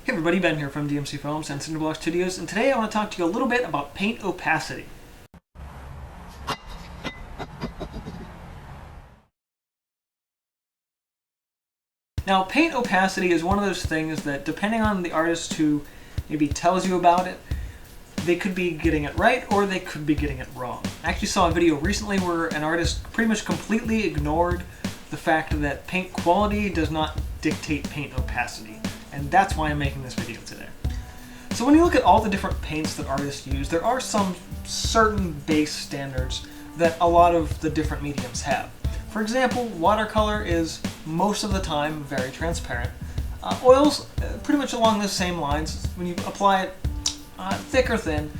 Hey everybody, Ben here from DMC Films and Cinderblock Studios, and today I want to talk to you a little bit about paint opacity. Now, paint opacity is one of those things that, depending on the artist who maybe tells you about it, they could be getting it right or they could be getting it wrong. I actually saw a video recently where an artist pretty much completely ignored the fact that paint quality does not dictate paint opacity. And that's why I'm making this video today. So when you look at all the different paints that artists use, there are some certain base standards that a lot of the different mediums have. For example, watercolor is most of the time very transparent. Oils, pretty much along the same lines. When you apply it thick or thin,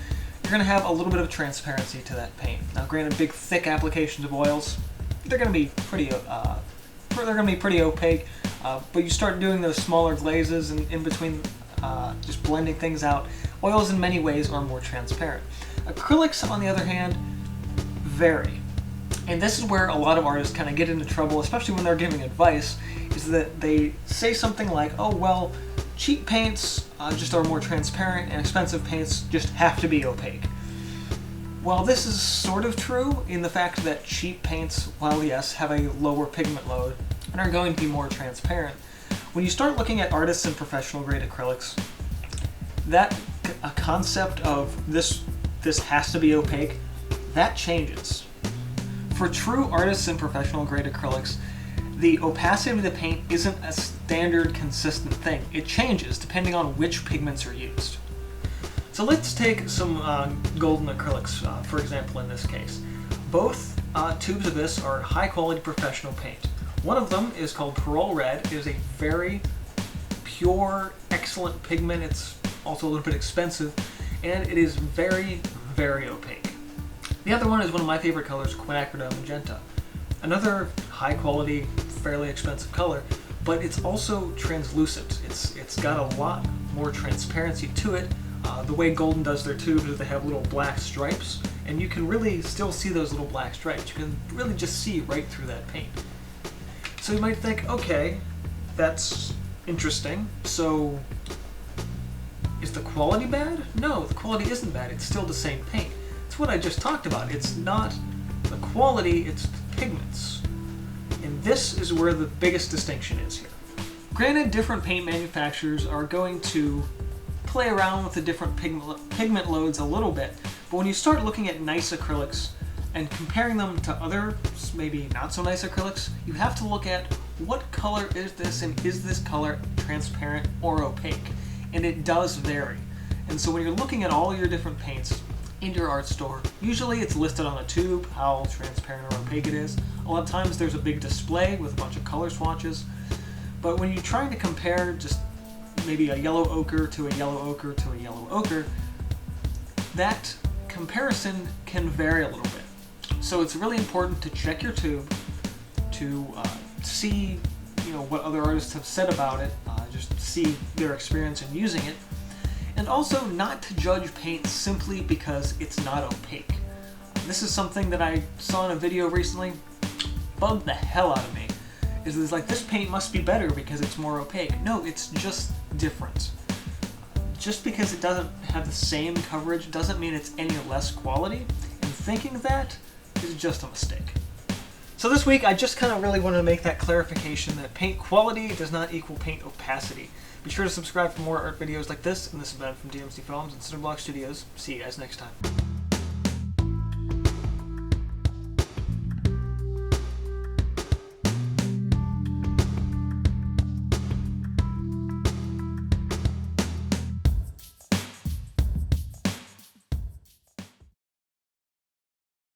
you're going to have a little bit of transparency to that paint. Now granted, big thick applications of oils, they're going to be pretty opaque. But you start doing those smaller glazes and in between, just blending things out. Oils in many ways are more transparent. Acrylics, on the other hand, vary. And this is where a lot of artists kind of get into trouble, especially when they're giving advice, is that they say something like, oh, well, cheap paints just are more transparent and expensive paints just have to be opaque. Well, this is sort of true in the fact that cheap paints, while yes, have a lower pigment load, and are going to be more transparent. When you start looking at artists and professional grade acrylics, that concept of this has to be opaque, that changes. For true artists and professional grade acrylics, the opacity of the paint isn't a standard consistent thing. It changes depending on which pigments are used. So let's take some golden acrylics, for example, in this case. Both tubes of this are high quality professional paint. One of them is called Pearl Red. It is a very pure, excellent pigment. It's also a little bit expensive, and it is very, very opaque. The other one is one of my favorite colors, Quinacridone Magenta. Another high quality, fairly expensive color, but it's also translucent. It's got a lot more transparency to it. The way Golden does their tubes is they have little black stripes, and you can really still see those little black stripes. You can really just see right through that paint. So you might think, okay, that's interesting. So is the quality bad? No, the quality isn't bad. It's still the same paint. It's what I just talked about. It's not the quality, it's the pigments. And this is where the biggest distinction is here. Granted, different paint manufacturers are going to play around with the different pigment loads a little bit, but when you start looking at nice acrylics and comparing them to other, maybe not so nice acrylics, you have to look at what color is this, and is this color transparent or opaque? And it does vary. And so when you're looking at all your different paints in your art store, usually it's listed on a tube how transparent or opaque it is. A lot of times there's a big display with a bunch of color swatches. But when you're trying to compare just maybe a yellow ochre to a yellow ochre to a yellow ochre, that comparison can vary a little bit. So it's really important to check your tube to see, what other artists have said about it, just to see their experience in using it, and also not to judge paint simply because it's not opaque. This is something that I saw in a video recently, bugged the hell out of me. It's like, this paint must be better because it's more opaque. No, it's just different. Just because it doesn't have the same coverage doesn't mean it's any less quality, and thinking that is just a mistake. So this week I just kind of really wanted to make that clarification that paint quality does not equal paint opacity. Be sure to subscribe for more art videos like this, and this has been from DMC Films and Cinderblock Studios. See you guys next time.